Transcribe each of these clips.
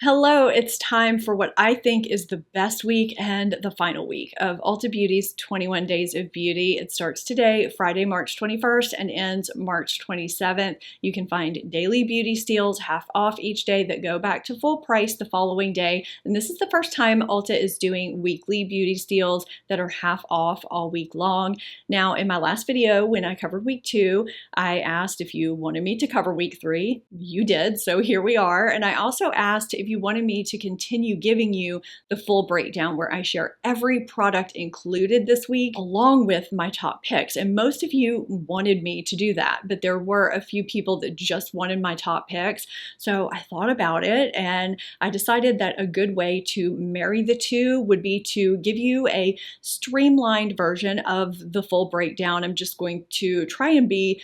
Hello, it's time for what I think is the best week and the final week of Ulta Beauty's 21 Days of Beauty. It starts today, Friday, March 21st, and ends March 27th. You can find daily beauty steals half off each day that go back to full price the following day. And this is the first time Ulta is doing weekly beauty steals that are half off all week long. Now, in my last video, when I covered week 2, I asked if you wanted me to cover week 3. You did, so here we are. And I also asked if you wanted me to continue giving you the full breakdown where I share every product included this week along with my top picks. And most of you wanted me to do that, but there were a few people that just wanted my top picks. So I thought about it and I decided that a good way to marry the two would be to give you a streamlined version of the full breakdown. I'm just going to try and be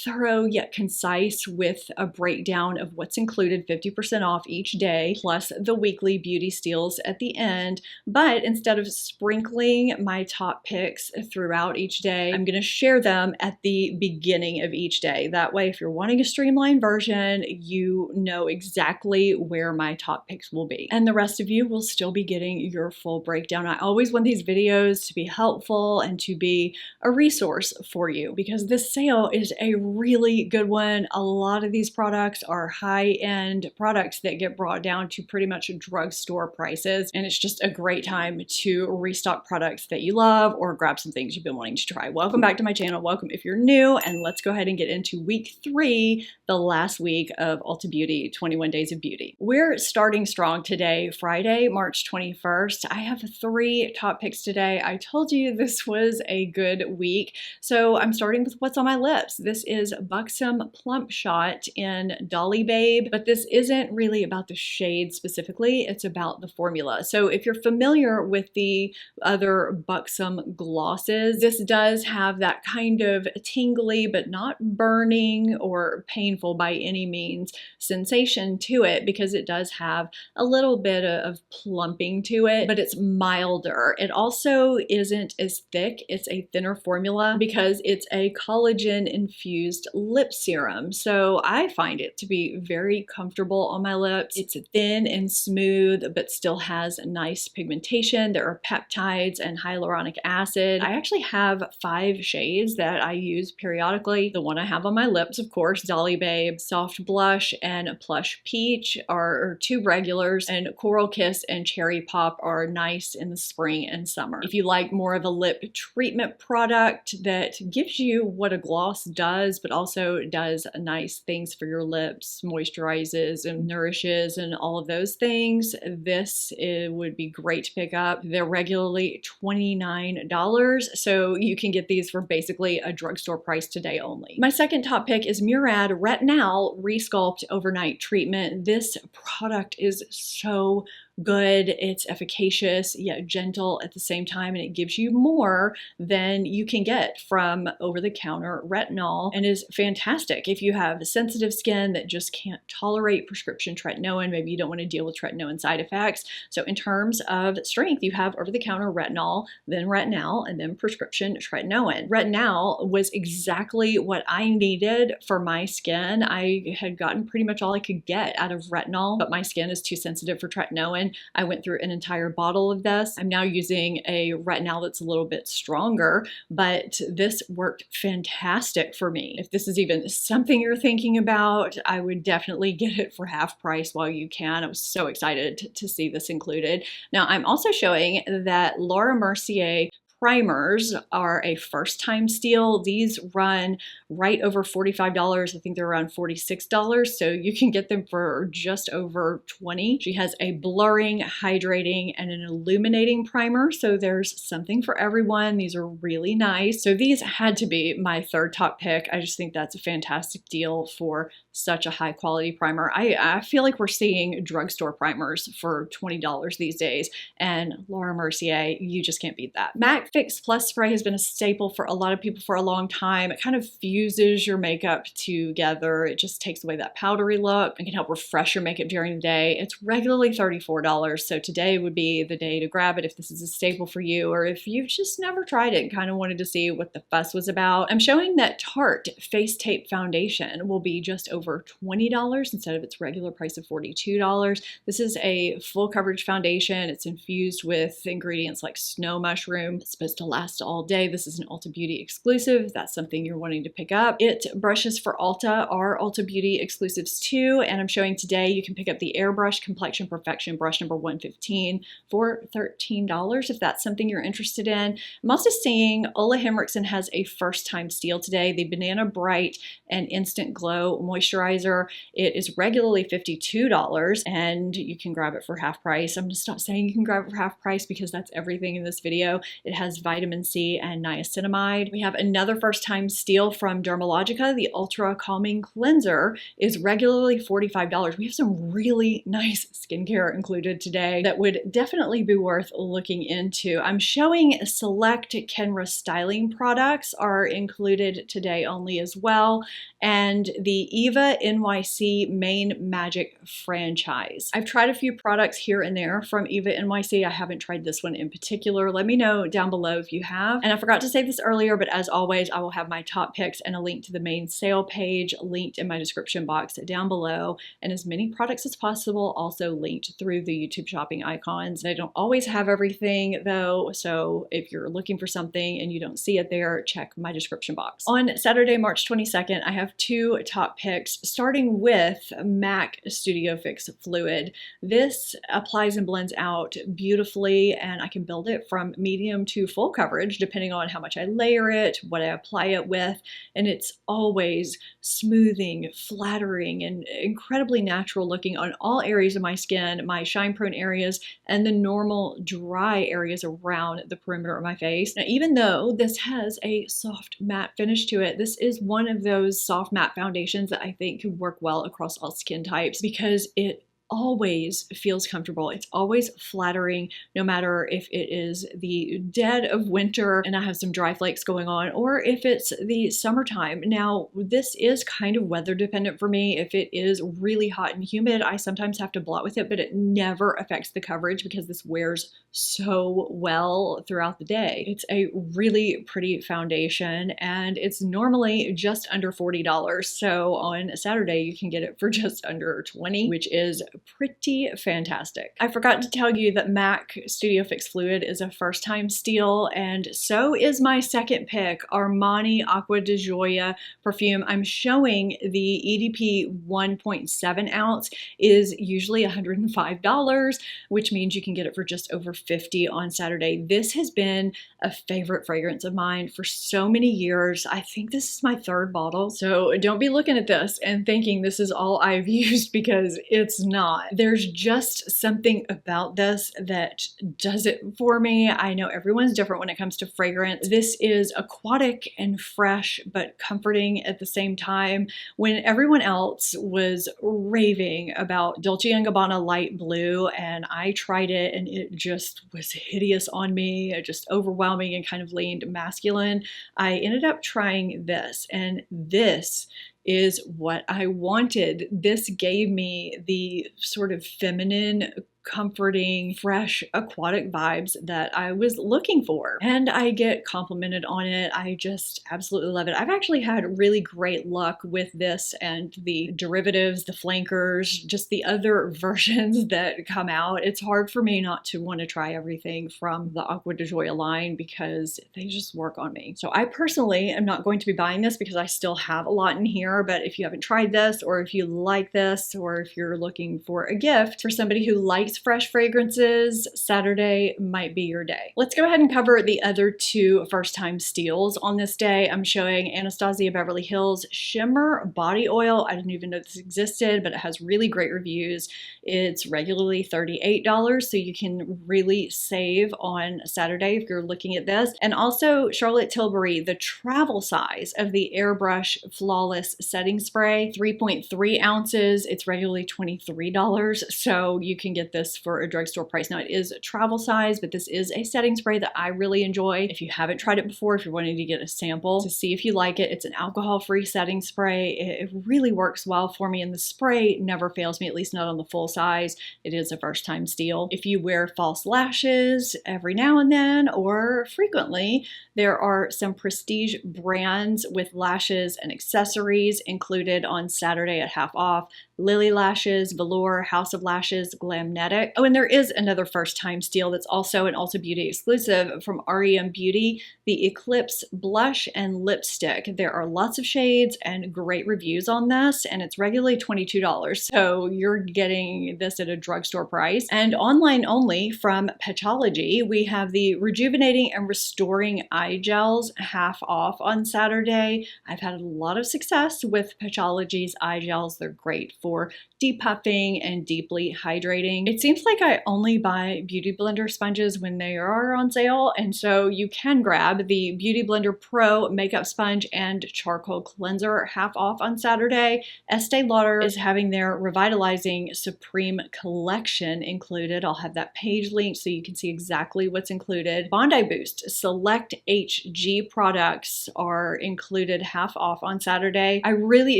thorough yet concise with a breakdown of what's included, 50% off each day, plus the weekly beauty steals at the end. But instead of sprinkling my top picks throughout each day, I'm going to share them at the beginning of each day. That way, if you're wanting a streamlined version, you know exactly where my top picks will be. And the rest of you will still be getting your full breakdown. I always want these videos to be helpful and to be a resource for you because this sale is a really good one. A lot of these products are high-end products that get brought down to pretty much drugstore prices, and it's just a great time to restock products that you love or grab some things you've been wanting to try. Welcome back to my channel. Welcome if you're new, and let's go ahead and get into week 3, the last week of Ulta Beauty 21 Days of Beauty. We're starting strong today, Friday, March 21st. I have 3 top picks today. I told you this was a good week, so I'm starting with what's on my lips. This is Buxom Plump Shot in Dolly Babe, but this isn't really about the shade specifically, it's about the formula. So if you're familiar with the other Buxom glosses, this does have that kind of tingly but not burning or painful by any means sensation to it because it does have a little bit of plumping to it, but it's milder. It also isn't as thick. It's a thinner formula because it's a collagen infused lip serum. So I find it to be very comfortable on my lips. It's thin and smooth, but still has nice pigmentation. There are peptides and hyaluronic acid. I actually have 5 shades that I use periodically. The one I have on my lips, of course, Dolly Babe, Soft Blush, and Plush Peach are 2 regulars, and Coral Kiss and Cherry Pop are nice in the spring and summer. If you like more of a lip treatment product that gives you what a gloss does, but also does nice things for your lips, moisturizes and nourishes and all of those things, this would be great to pick up. They're regularly $29, so you can get these for basically a drugstore price today only. My second top pick is Murad Retinol Resculpt Overnight Treatment. This product is so good. It's efficacious yet gentle at the same time, and it gives you more than you can get from over-the-counter retinol and is fantastic if you have sensitive skin that just can't tolerate prescription tretinoin. Maybe you don't want to deal with tretinoin side effects. So in terms of strength, you have over-the-counter retinol, then retinol, and then prescription tretinoin. Retinol was exactly what I needed for my skin. I had gotten pretty much all I could get out of retinol, but my skin is too sensitive for tretinoin. I went through an entire bottle of this. I'm now using a retinol that's a little bit stronger, but this worked fantastic for me. If this is even something you're thinking about, I would definitely get it for half price while you can. I was so excited to see this included. Now, I'm also showing that Laura Mercier primers are a first-time steal. These run right over $45. I think they're around $46, so you can get them for just over $20. She has a blurring, hydrating, and an illuminating primer, so there's something for everyone. These are really nice. So these had to be my third top pick. I just think that's a fantastic deal for such a high-quality primer. I feel like we're seeing drugstore primers for $20 these days, and Laura Mercier, you just can't beat that. MAC Fix Plus spray has been a staple for a lot of people for a long time. It kind of fuses your makeup together. It just takes away that powdery look and can help refresh your makeup during the day. It's regularly $34, so today would be the day to grab it if this is a staple for you, or if you've just never tried it and kind of wanted to see what the fuss was about. I'm showing that Tarte Face Tape Foundation will be just over $20 instead of its regular price of $42. This is a full coverage foundation. It's infused with ingredients like snow mushroom. It's supposed to last all day. This is an Ulta Beauty exclusive. That's something you're wanting to pick up. It brushes for Ulta are Ulta Beauty exclusives too, and I'm showing today you can pick up the Airbrush Complexion Perfection brush number 115 for $13 if that's something you're interested in. I'm also seeing Ole Henriksen has a first time steal today, the Banana Bright and Instant Glow Moisturizer. It is regularly $52 and you can grab it for half price. I'm gonna stop saying you can grab it for half price because that's everything in this video. It has vitamin C and niacinamide. We have another first time steal from Dermalogica. The Ultra Calming Cleanser is regularly $45. We have some really nice skincare included today that would definitely be worth looking into. I'm showing select Kenra styling products are included today only as well, and the Eva NYC Main Magic franchise. I've tried a few products here and there from Eva NYC. I haven't tried this one in particular. Let me know down below if you have. And I forgot to say this earlier, but as always, I will have my top picks and a link to the main sale page linked in my description box down below, and as many products as possible also linked through the YouTube shopping icons. They don't always have everything though, so if you're looking for something and you don't see it there, check my description box. On Saturday, March 22nd, I have two top picks, starting with MAC Studio Fix Fluid. This applies and blends out beautifully, and I can build it from medium to full coverage depending on how much I layer it, what I apply it with, and it's always smoothing, flattering, and incredibly natural looking on all areas of my skin, my shine prone areas and the normal dry areas around the perimeter of my face. Now, even though this has a soft matte finish to it, this is one of those soft matte foundations that I think could work well across all skin types because it always feels comfortable. It's always flattering, no matter if it is the dead of winter and I have some dry flakes going on, or if it's the summertime. Now, this is kind of weather dependent for me. If it is really hot and humid, I sometimes have to blot with it, but it never affects the coverage because this wears so well throughout the day. It's a really pretty foundation and it's normally just under $40. So on Saturday, you can get it for just under $20, which is pretty fantastic. I forgot to tell you that MAC Studio Fix Fluid is a first time steal, and so is my second pick, Armani Acqua di Gioia perfume. I'm showing the EDP 1.7 ounce is usually $105, which means you can get it for just over $50 on Saturday. This has been a favorite fragrance of mine for so many years. I think this is my third bottle, so don't be looking at this and thinking this is all I've used because it's not. There's just something about this that does it for me. I know everyone's different when it comes to fragrance. This is aquatic and fresh, but comforting at the same time. When everyone else was raving about Dolce & Gabbana Light Blue, and I tried it and it just was hideous on me, just overwhelming and kind of leaned masculine, I ended up trying this, and this is what I wanted. This gave me the sort of feminine, comforting, fresh, aquatic vibes that I was looking for. And I get complimented on it. I just absolutely love it. I've actually had really great luck with this and the derivatives, the flankers, just the other versions that come out. It's hard for me not to want to try everything from the Acqua di Gioia line because they just work on me. So I personally am not going to be buying this because I still have a lot in here, but if you haven't tried this, or if you like this, or if you're looking for a gift for somebody who likes fresh fragrances, Saturday might be your day. Let's go ahead and cover the other two first time steals on this day. I'm showing Anastasia Beverly Hills Shimmer Body Oil. I didn't even know this existed, but it has really great reviews. It's regularly $38, so you can really save on Saturday if you're looking at this. And also Charlotte Tilbury, the travel size of the Airbrush Flawless Setting Spray, 3.3 ounces. It's regularly $23, so you can get this this for a drugstore price. Now it is a travel size, but this is a setting spray that I really enjoy. If you haven't tried it before, if you're wanting to get a sample to see if you like it, it's an alcohol-free setting spray. It really works well for me, and the spray never fails me, at least not on the full size. It is a first-time steal. If you wear false lashes every now and then or frequently, there are some prestige brands with lashes and accessories included on Saturday at half off. Lily Lashes, Velour, House of Lashes, Glamnetic. Oh, and there is another first-time steal that's also an Ulta Beauty exclusive from REM Beauty, the Eclipse Blush and Lipstick. There are lots of shades and great reviews on this, and it's regularly $22, so you're getting this at a drugstore price. And online only from Petology, we have the Rejuvenating and Restoring Eye Gels half off on Saturday. I've had a lot of success with Petology's eye gels. They're great for depuffing and deeply hydrating. It seems like I only buy Beauty Blender sponges when they are on sale, and so you can grab the Beauty Blender Pro Makeup Sponge and Charcoal Cleanser half off on Saturday. Estee Lauder is having their Revitalizing Supreme collection included. I'll have that page linked so you can see exactly what's included. Bondi Boost Select HG products are included half off on Saturday. I really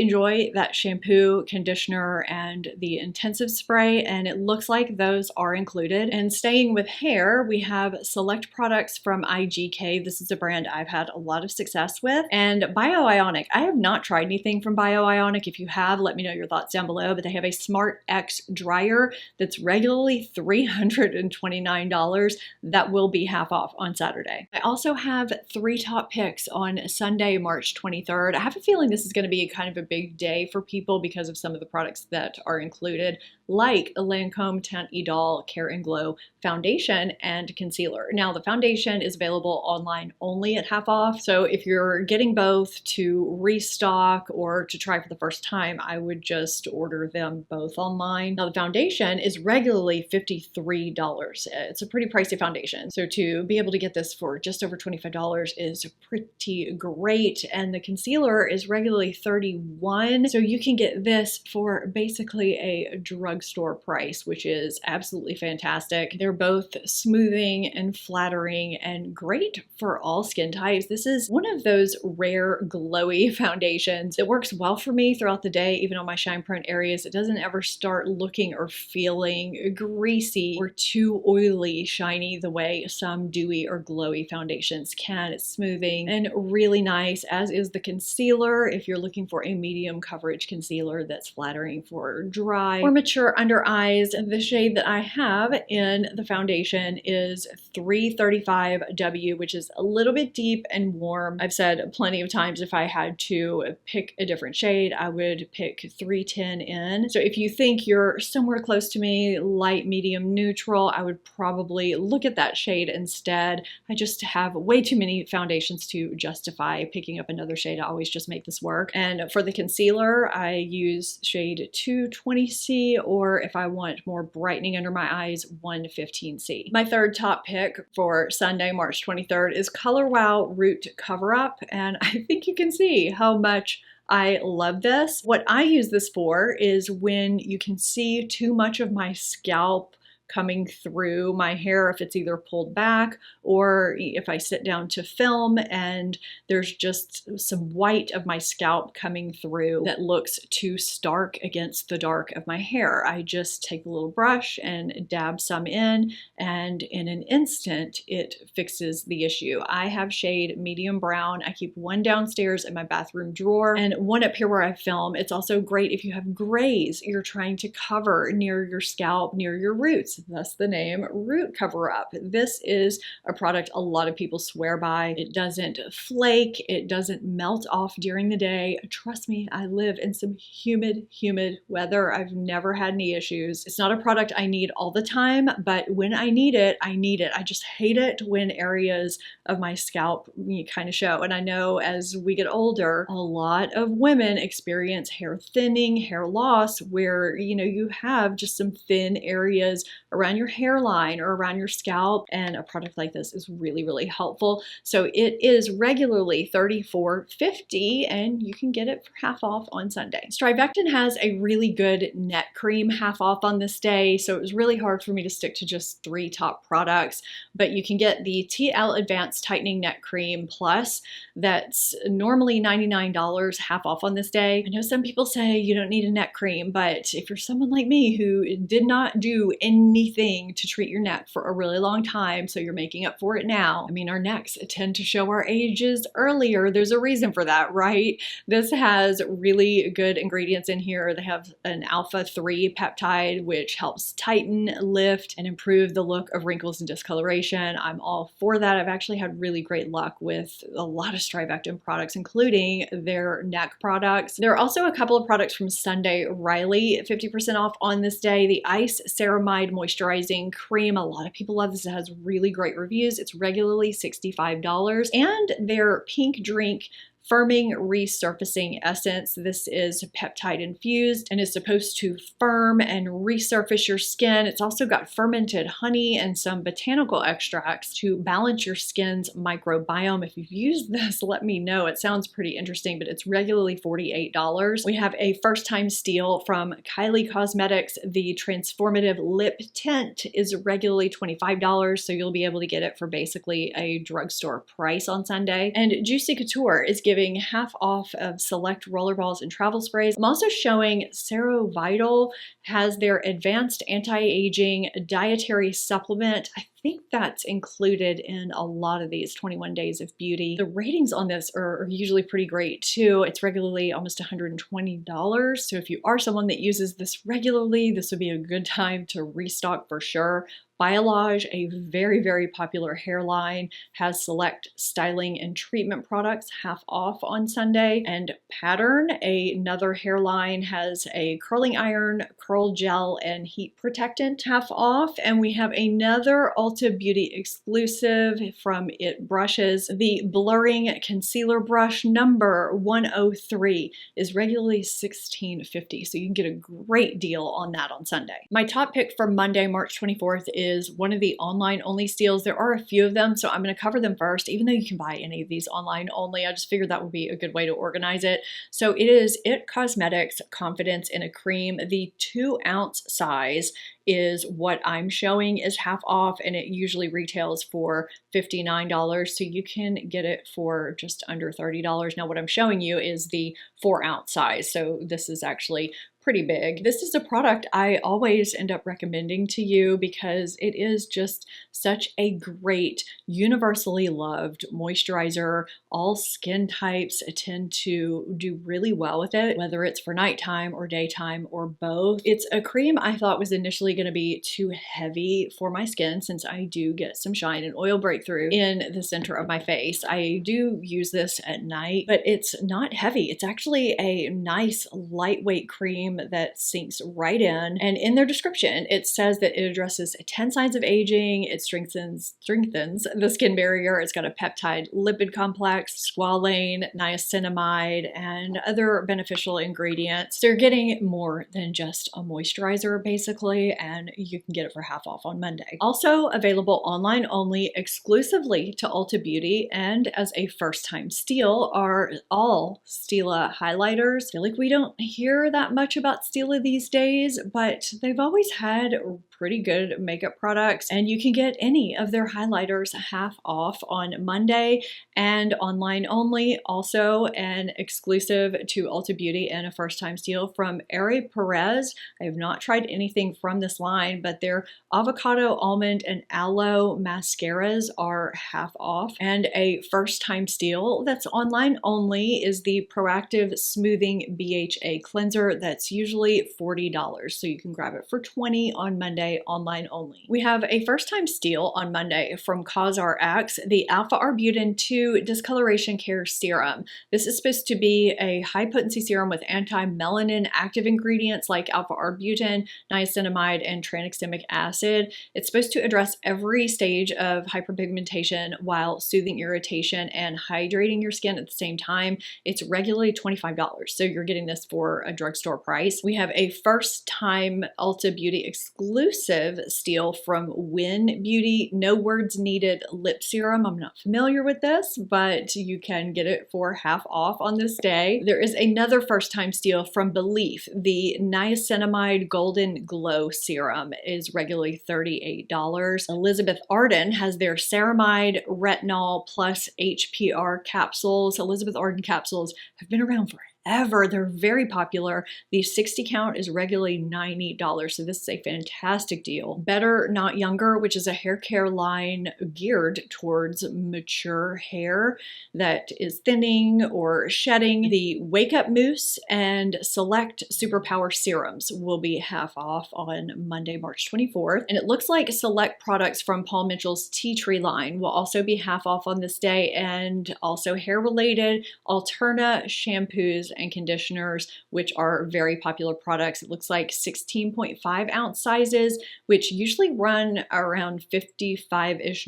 enjoy that shampoo, conditioner, and the intensive spray, and it looks like those are included. And staying with hair, we have select products from IGK. This is a brand I've had a lot of success with. And BioIonic. I have not tried anything from BioIonic. If you have, let me know your thoughts down below, but they have a Smart X dryer that's regularly $329. That will be half off on Saturday. I also have 3 top picks on Sunday, March 23rd. I have a feeling this is going to be kind of a big day for people because of some of the products that are included, like a Lancome Teint Idole Care and Glow foundation and concealer. Now the foundation is available online only at half off, so if you're getting both to restock or to try for the first time, I would just order them both online. Now the foundation is regularly $53. It's a pretty pricey foundation, so to be able to get this for just over $25 is pretty great, and the concealer is regularly $31, so you can get this for basically a drugstore price, which is absolutely fantastic. They're both smoothing and flattering and great for all skin types. This is one of those rare glowy foundations. It works well for me throughout the day, even on my shine prone areas. It doesn't ever start looking or feeling greasy or too oily, shiny the way some dewy or glowy foundations can. It's smoothing and really nice, as is the concealer. If you're looking for a medium coverage concealer that's flattering for dry or mature under eyes, the shade that I have in the foundation is 335W, which is a little bit deep and warm. I've said plenty of times if I had to pick a different shade, I would pick 310N. So if you think you're somewhere close to me, light, medium, neutral, I would probably look at that shade instead. I just have way too many foundations to justify picking up another shade. I always just make this work. And for the concealer, I use shade 220C, or if I want more brightening under my eyes, 115C. My third top pick for Sunday, March 23rd is Color Wow Root Cover Up, and I think you can see how much I love this. What I use this for is when you can see too much of my scalp coming through my hair, if it's either pulled back or if I sit down to film and there's just some white of my scalp coming through that looks too stark against the dark of my hair. I just take a little brush and dab some in, and in an instant it fixes the issue. I have shade medium brown. I keep one downstairs in my bathroom drawer and one up here where I film. It's also great if you have grays you're trying to cover near your scalp, near your roots. Thus the name Root Cover Up. This is a product a lot of people swear by. It doesn't flake. It doesn't melt off during the day. Trust me, I live in some humid weather. I've never had any issues. It's not a product I need all the time, but when I need it, I need it. I just hate it when areas of my scalp kind of show. And I know as we get older, a lot of women experience hair thinning, hair loss, where you have just some thin areas around your hairline or around your scalp, and a product like this is really, really helpful. So it is regularly $34.50 and you can get it for half off on Sunday. Strivectin has a really good neck cream half off on this day, so it was really hard for me to stick to just 3 top products, but you can get the TL Advanced Tightening Neck Cream Plus that's normally $99 half off on this day. I know some people say you don't need a neck cream, but if you're someone like me who did not do anything to treat your neck for a really long time, so you're making up for it now. I mean, our necks tend to show our ages earlier. There's a reason for that, right? This has really good ingredients in here. They have an alpha-3 peptide, which helps tighten, lift, and improve the look of wrinkles and discoloration. I'm all for that. I've actually had really great luck with a lot of Strivectin products, including their neck products. There are also a couple of products from Sunday Riley, 50% off on this day. The Ice Ceramide Moisturizing Cream. A lot of people love this. It has really great reviews. It's regularly $65. And their Pink Drink Firming Resurfacing Essence. This is peptide infused and is supposed to firm and resurface your skin. It's also got fermented honey and some botanical extracts to balance your skin's microbiome. If you've used this, let me know. It sounds pretty interesting, but it's regularly $48. We have a first time steal from Kylie Cosmetics. The Transformative Lip Tint is regularly $25, so you'll be able to get it for basically a drugstore price on Sunday. And Juicy Couture is giving half off of select rollerballs and travel sprays. I'm also showing Cero Vital has their advanced anti-aging dietary supplement. I think that's included in a lot of these 21 Days of Beauty. The ratings on this are usually pretty great too. It's regularly almost $120. So if you are someone that uses this regularly, this would be a good time to restock for sure. Biolage, a very, very popular hairline, has select styling and treatment products half off on Sunday. And Pattern, another hairline, has a curling iron, curl gel, and heat protectant half off. And we have another Ulta Beauty exclusive from It Brushes. The Blurring Concealer Brush number 103 is regularly $16.50. So you can get a great deal on that on Sunday. My top pick for Monday, March 24th is one of the online only steals. There are a few of them, so I'm going to cover them first, even though you can buy any of these online only. I just figured that would be a good way to organize it. So it is It Cosmetics Confidence in a Cream. The 2-ounce size is what I'm showing is half off, and it usually retails for $59, so you can get it for just under $30. Now what I'm showing you is the 4-ounce size, so this is actually pretty big. This is a product I always end up recommending to you because it is just such a great, universally loved moisturizer. All skin types tend to do really well with it, whether it's for nighttime or daytime or both. It's a cream I thought was initially going to be too heavy for my skin since I do get some shine and oil breakthrough in the center of my face. I do use this at night, but it's not heavy. It's actually a nice lightweight cream that sinks right in. And in their description, it says that it addresses 10 signs of aging, it strengthens the skin barrier, it's got a peptide lipid complex, squalane, niacinamide, and other beneficial ingredients. So you're getting more than just a moisturizer basically, and you can get it for half off on Monday. Also available online only exclusively to Ulta Beauty and as a first time steal are all Stila highlighters. I feel like we don't hear that much about Stila these days, but they've always had pretty good makeup products, and you can get any of their highlighters half off on Monday and online only. Also an exclusive to Ulta Beauty and a first time steal from Aire Perez. I have not tried anything from this line, but their avocado, almond, and aloe mascaras are half off. And a first time steal that's online only is the Proactive Smoothing BHA Cleanser. That's usually $40, so you can grab it for $20 on Monday, online only. We have a first time steal on Monday from CosRX, the Alpha Arbutin 2 Discoloration Care Serum. This is supposed to be a high potency serum with anti-melanin active ingredients like alpha arbutin, niacinamide, and tranexamic acid. It's supposed to address every stage of hyperpigmentation while soothing irritation and hydrating your skin at the same time. It's regularly $25, so you're getting this for a drugstore price. We have a first time Ulta Beauty exclusive exclusive steal from Win Beauty No Words Needed Lip Serum. I'm not familiar with this, but you can get it for half off on this day. There is another first time steal from Belif. The Niacinamide Golden Glow Serum is regularly $38. Elizabeth Arden has their Ceramide Retinol Plus HPR capsules. Elizabeth Arden capsules have been around forever. They're very popular. The 60 count is regularly $90, so this is a fantastic deal. Better Not Younger, which is a hair care line geared towards mature hair that is thinning or shedding. The Wake Up Mousse and Select Superpower Serums will be half off on Monday, March 24th. And it looks like select products from Paul Mitchell's Tea Tree line will also be half off on this day, and also hair-related Alterna shampoos and conditioners, which are very popular products. It looks like 16.5 ounce sizes, which usually run around $55-ish,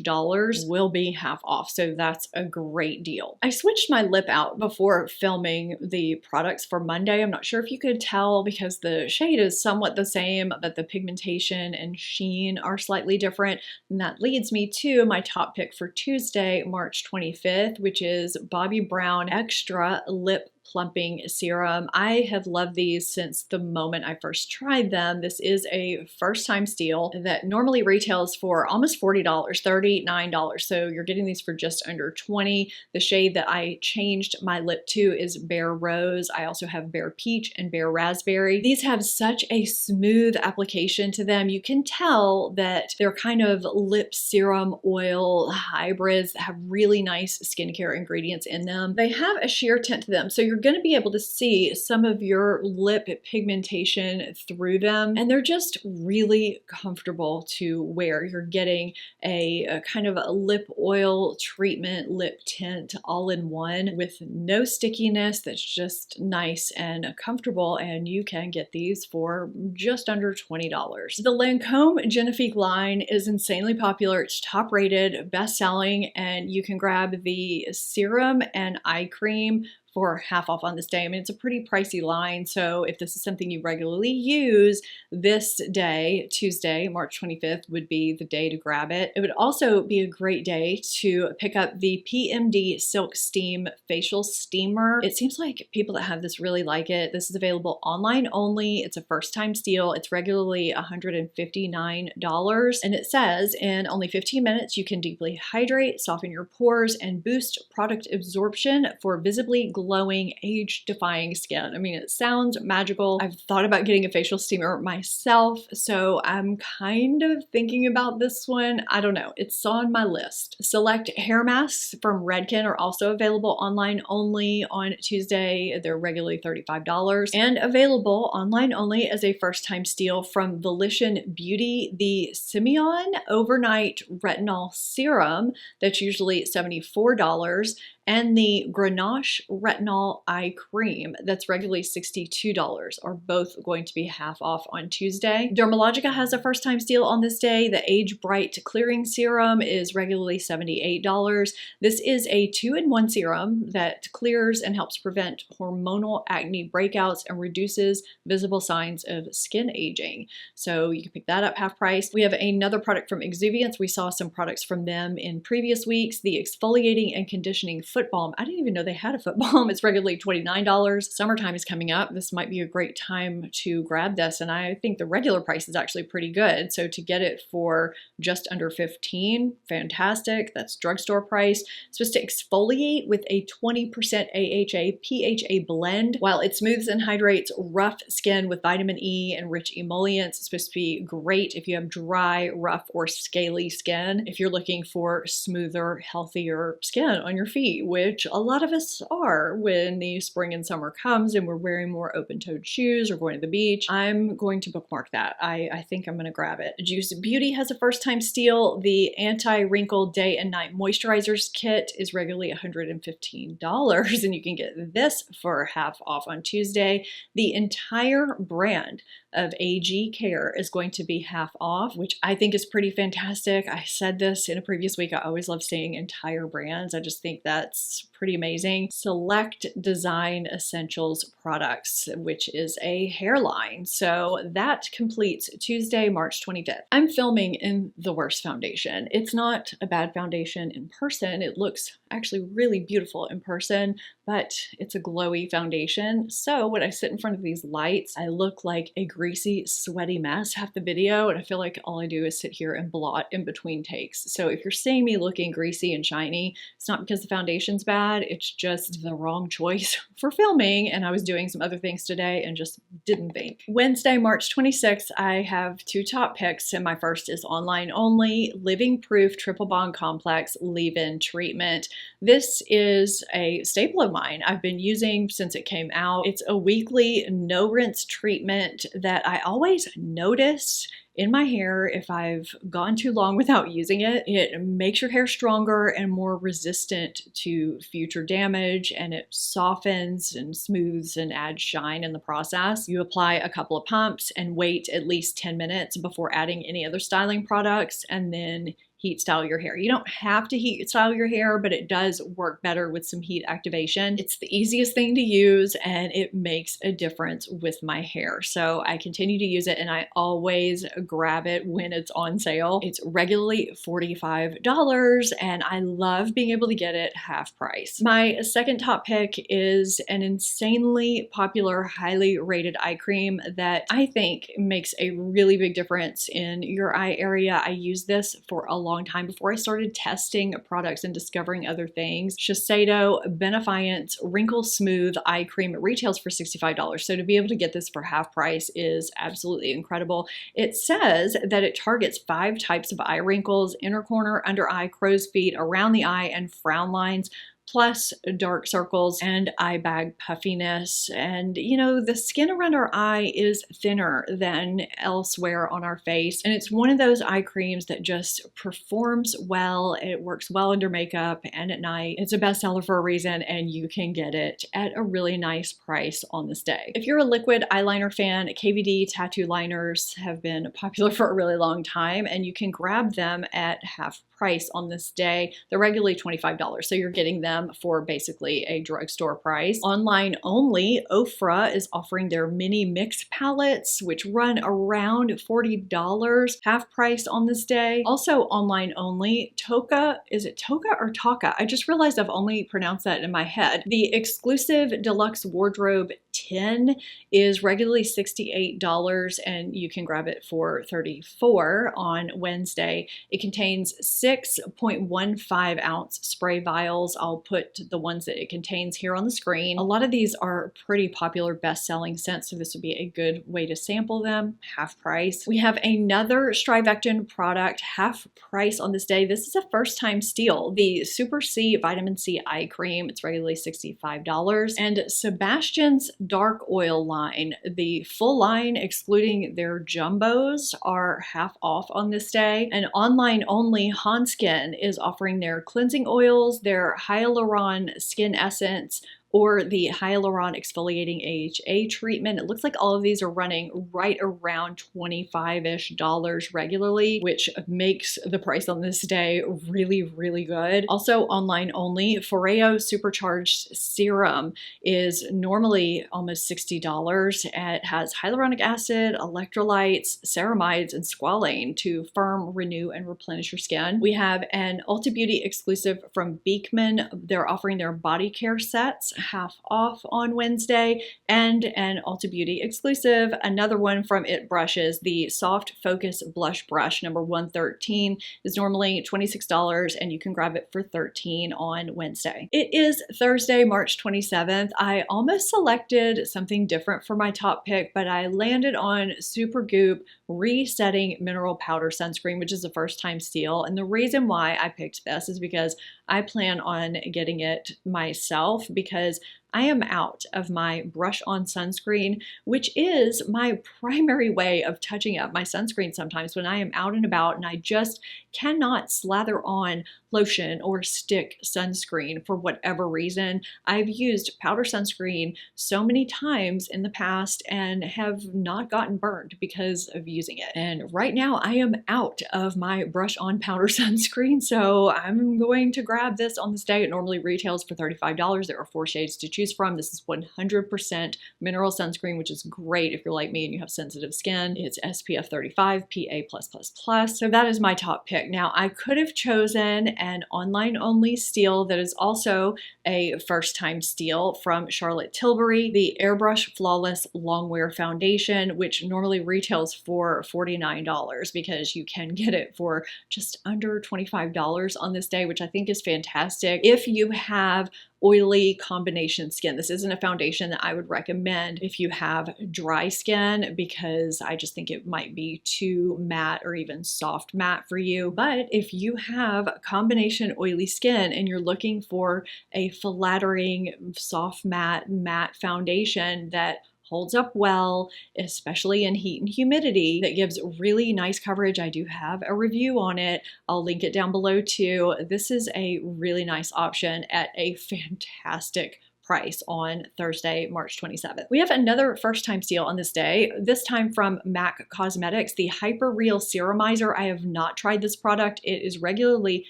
will be half off. So that's a great deal. I switched my lip out before filming the products for Monday. I'm not sure if you could tell because the shade is somewhat the same, but the pigmentation and sheen are slightly different. And that leads me to my top pick for Tuesday, March 25th, which is Bobbi Brown Extra Lip Plumping Serum. I have loved these since the moment I first tried them. This is a first time steal that normally retails for almost $40, $39. So you're getting these for just under $20. The shade that I changed my lip to is Bare Rose. I also have Bare Peach and Bare Raspberry. These have such a smooth application to them. You can tell that they're kind of lip serum oil hybrids that have really nice skincare ingredients in them. They have a sheer tint to them, so you're going to be able to see some of your lip pigmentation through them, and they're just really comfortable to wear. You're getting a kind of a lip oil treatment, lip tint all in one with no stickiness. That's just nice and comfortable, and you can get these for just under $20. The Lancome Genifique line is insanely popular. It's top rated, best selling, and you can grab the serum and eye cream for half off on this day. I mean, it's a pretty pricey line, so if this is something you regularly use, this day, Tuesday, March 25th, would be the day to grab it. It would also be a great day to pick up the PMD Silk Steam Facial Steamer. It seems like people that have this really like it. This is available online only. It's a first time steal. It's regularly $159, and it says in only 15 minutes, you can deeply hydrate, soften your pores, and boost product absorption for visibly glowing, age-defying skin. I mean, it sounds magical. I've thought about getting a facial steamer myself, so I'm kind of thinking about this one. I don't know. It's on my list. Select hair masks from Redken are also available online only on Tuesday. They're regularly $35 and available online only as a first-time steal from Volition Beauty, the Simeon Overnight Retinol Serum that's usually $74, and the Grenache Retinol Eye Cream that's regularly $62 are both going to be half off on Tuesday. Dermalogica has a first time steal on this day. The Age Bright Clearing Serum is regularly $78. This is a 2-in-1 serum that clears and helps prevent hormonal acne breakouts and reduces visible signs of skin aging. So you can pick that up half price. We have another product from Exuviance. We saw some products from them in previous weeks. The Exfoliating and Conditioning Foot Balm. I didn't even know they had a foot balm. It's regularly $29. Summertime is coming up. This might be a great time to grab this, and I think the regular price is actually pretty good. So to get it for just under $15, fantastic. That's drugstore price. It's supposed to exfoliate with a 20% AHA PHA blend. While it smooths and hydrates rough skin with vitamin E and rich emollients, it's supposed to be great if you have dry, rough, or scaly skin. If you're looking for smoother, healthier skin on your feet, which a lot of us are when the spring and summer comes and we're wearing more open-toed shoes or going to the beach, I'm going to bookmark that. I think I'm going to grab it. Juice Beauty has a first-time steal. The Anti-Wrinkle Day and Night Moisturizers Kit is regularly $115, and you can get this for half off on Tuesday. The entire brand of AG Care is going to be half off, which I think is pretty fantastic. I said this in a previous week. I always love seeing entire brands. I just think that's pretty amazing. Select Design Essentials products, which is a hairline. So that completes Tuesday, March 25th. I'm filming in the worst foundation. It's not a bad foundation in person. It looks actually really beautiful in person, but it's a glowy foundation. So when I sit in front of these lights, I look like a greasy, sweaty mess half the video, and I feel like all I do is sit here and blot in between takes. So if you're seeing me looking greasy and shiny, it's not because the foundation's bad, it's just the wrong choice for filming, and I was doing some other things today and just didn't think. Wednesday, March 26th, I have two top picks, and my first is online only, Living Proof Triple Bond Complex Leave-In Treatment. This is a staple of mine I've been using since it came out. It's a weekly no rinse treatment that I always notice in my hair if I've gone too long without using it. It makes your hair stronger and more resistant to future damage, and it softens and smooths and adds shine in the process. You apply a couple of pumps and wait at least 10 minutes before adding any other styling products, and then heat style your hair. You don't have to heat style your hair, but it does work better with some heat activation. It's the easiest thing to use, and it makes a difference with my hair. So I continue to use it, and I always grab it when it's on sale. It's regularly $45, and I love being able to get it half price. My second top pick is an insanely popular, highly rated eye cream that I think makes a really big difference in your eye area. I used this for a long time before I started testing products and discovering other things. Shiseido Benefiance Wrinkle Smooth Eye Cream. It retails for $65. So to be able to get this for half price is absolutely incredible. It says that it targets 5 types of eye wrinkles: inner corner, under eye, crow's feet, around the eye, and frown lines, plus dark circles and eye bag puffiness. And you know, the skin around our eye is thinner than elsewhere on our face, and it's one of those eye creams that just performs well. It works well under makeup and at night. It's a bestseller for a reason, and you can get it at a really nice price on this day. If you're a liquid eyeliner fan, KVD tattoo liners have been popular for a really long time, and you can grab them at half price on this day. They're regularly $25, so you're getting them for basically a drugstore price. Online only, Ofra is offering their mini mix palettes, which run around $40, half price on this day. Also online only, Toka, is it Toka or Taka? I just realized I've only pronounced that in my head. The exclusive deluxe wardrobe 10 is regularly $68, and you can grab it for $34 on Wednesday. It contains 6.15 ounce spray vials. I'll put the ones that it contains here on the screen. A lot of these are pretty popular best-selling scents, so this would be a good way to sample them, half price. We have another Strivectin product, half price on this day. This is a first-time steal, the Super C Vitamin C Eye Cream. It's regularly $65. And Sebastian's Dark Oil line, the full line excluding their jumbos, are half off on this day. And online only, Hanskin is offering their cleansing oils, their hyaluron skin essence, or the hyaluron exfoliating AHA treatment. It looks like all of these are running right around $25-ish regularly, which makes the price on this day really, really good. Also online only, Foreo Supercharged Serum is normally almost $60. It has hyaluronic acid, electrolytes, ceramides, and squalane to firm, renew, and replenish your skin. We have an Ulta Beauty exclusive from Beekman. They're offering their body care sets half off on Wednesday, and an Ulta Beauty exclusive, another one from It Brushes, the Soft Focus Blush Brush number 113 is normally $26, and you can grab it for $13 on Wednesday. It is Thursday, March 27th. I almost selected something different for my top pick, but I landed on Supergoop Resetting Mineral Powder Sunscreen, which is a first-time steal. And the reason why I picked this is because I plan on getting it myself, because I am out of my brush on sunscreen, which is my primary way of touching up my sunscreen sometimes when I am out and about and I just cannot slather on lotion or stick sunscreen for whatever reason. I've used powder sunscreen so many times in the past and have not gotten burned because of using it. And right now I am out of my brush on powder sunscreen, so I'm going to grab this on this day. It normally retails for $35. There are 4 shades to choose from. This is 100% mineral sunscreen, which is great if you're like me and you have sensitive skin. It's SPF 35 PA+++. So that is my top pick. Now I could have chosen an online only steal that is also a first time steal from Charlotte Tilbury, the Airbrush Flawless Longwear Foundation, which normally retails for $49 because you can get it for just under $25 on this day, which I think is fantastic. If you have oily combination skin, this isn't a foundation that I would recommend if you have dry skin because I just think it might be too matte or even soft matte for you. But if you have combination oily skin and you're looking for a flattering, soft matte foundation that holds up well, especially in heat and humidity, that gives really nice coverage. I do have a review on it. I'll link it down below too. This is a really nice option at a fantastic price on Thursday, March 27th. We have another first time steal on this day, this time from MAC Cosmetics, the Hyper Real Serumizer. I have not tried this product. It is regularly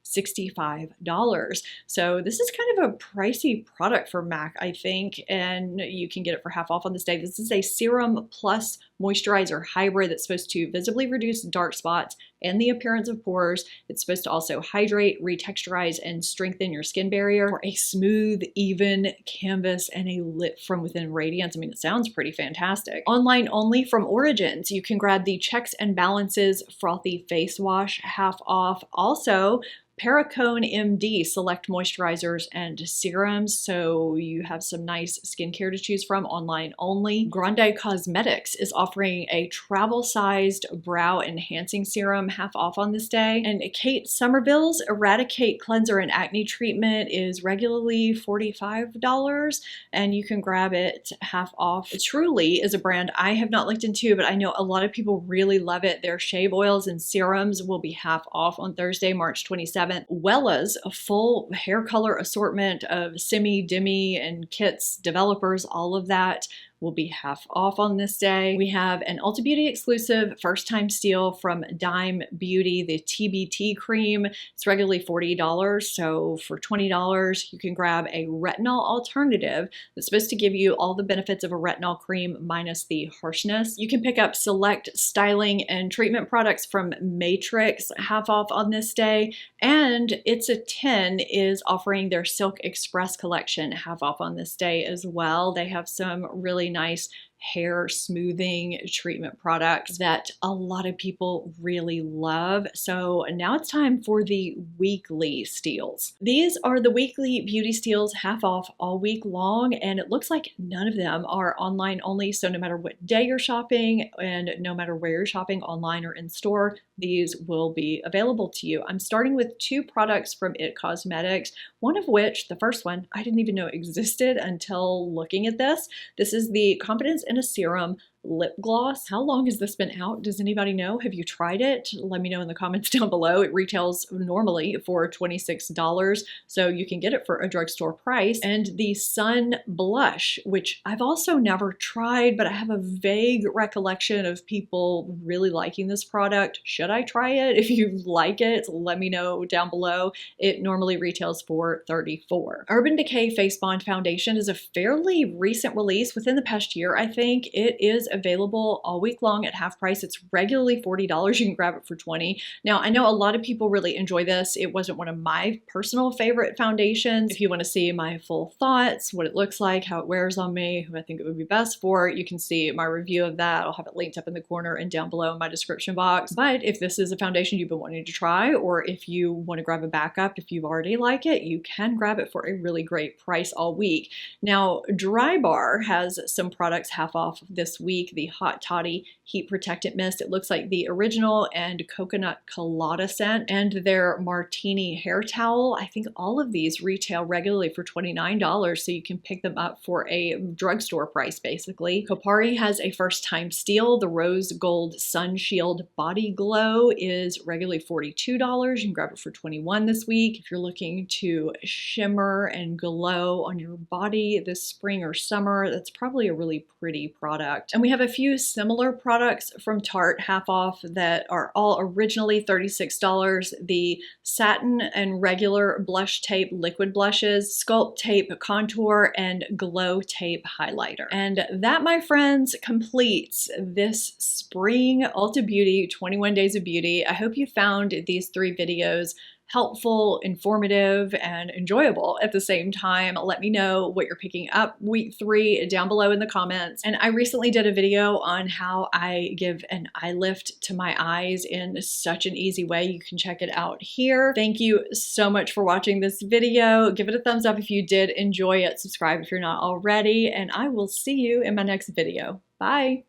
$65. So this is kind of a pricey product for MAC, I think, and you can get it for half off on this day. This is a serum plus moisturizer hybrid that's supposed to visibly reduce dark spots and the appearance of pores. It's supposed to also hydrate, retexturize, and strengthen your skin barrier for a smooth, even canvas and a lit from within radiance. I mean, it sounds pretty fantastic. Online only from Origins, you can grab the Checks and Balances Frothy Face Wash half off. Also, Paracone MD select moisturizers and serums, so you have some nice skincare to choose from online only. Grande Cosmetics is offering a travel-sized brow enhancing serum half off on this day, and Kate Somerville's Eradicate Cleanser and Acne Treatment is regularly $45, and you can grab it half off. Truly is a brand I have not looked into, but I know a lot of people really love it. Their shave oils and serums will be half off on Thursday, March 27th. Wella's a full hair color assortment of semi, demi, and kits, developers, all of that will be half off on this day. We have an Ulta Beauty exclusive first time steal from Dime Beauty, the TBT cream. It's regularly $40, so for $20 you can grab a retinol alternative that's supposed to give you all the benefits of a retinol cream minus the harshness. You can pick up select styling and treatment products from Matrix half off on this day, and It's a 10 is offering their Silk Express collection half off on this day as well. They have some really nice hair smoothing treatment products that a lot of people really love. So now it's time for the weekly steals. These are the weekly beauty steals half off all week long, and it looks like none of them are online only. So no matter what day you're shopping and no matter where you're shopping, online or in store, these will be available to you. I'm starting with 2 products from IT Cosmetics, one of which, the first one, I didn't even know existed until looking at this. This is the Confidence in a Serum lip gloss. How long has this been out? Does anybody know? Have you tried it? Let me know in the comments down below. It retails normally for $26, so you can get it for a drugstore price. And the Sun Blush, which I've also never tried, but I have a vague recollection of people really liking this product. Should I try it? If you like it, let me know down below. It normally retails for $34. Urban Decay Face Bond Foundation is a fairly recent release within the past year, I think. It is available all week long at half price. It's regularly $40. You can grab it for $20. Now, I know a lot of people really enjoy this. It wasn't one of my personal favorite foundations. If you want to see my full thoughts, what it looks like, how it wears on me, who I think it would be best for, you can see my review of that. I'll have it linked up in the corner and down below in my description box. But if this is a foundation you've been wanting to try, or if you want to grab a backup, if you already like it, you can grab it for a really great price all week. Now, Dry Bar has some products half off this week. week, the Hot Toddy Heat Protectant Mist. It looks like the original and coconut colada scent, and their martini hair towel. I think all of these retail regularly for $29, so you can pick them up for a drugstore price basically. Kopari has a first time steal. The Rose Gold Sun Shield Body Glow is regularly $42. You can grab it for $21 this week. If you're looking to shimmer and glow on your body this spring or summer, that's probably a really pretty product. And we have a few similar products from Tarte half off that are all originally $36. The satin and regular blush tape liquid blushes, sculpt tape contour, and glow tape highlighter. And that, my friends, completes this spring Ulta Beauty 21 Days of Beauty. I hope you found these 3 videos helpful, informative, and enjoyable at the same time. Let me know what you're picking up week 3 down below in the comments. And I recently did a video on how I give an eye lift to my eyes in such an easy way. You can check it out here. Thank you so much for watching this video. Give it a thumbs up if you did enjoy it. Subscribe if you're not already, and I will see you in my next video. Bye.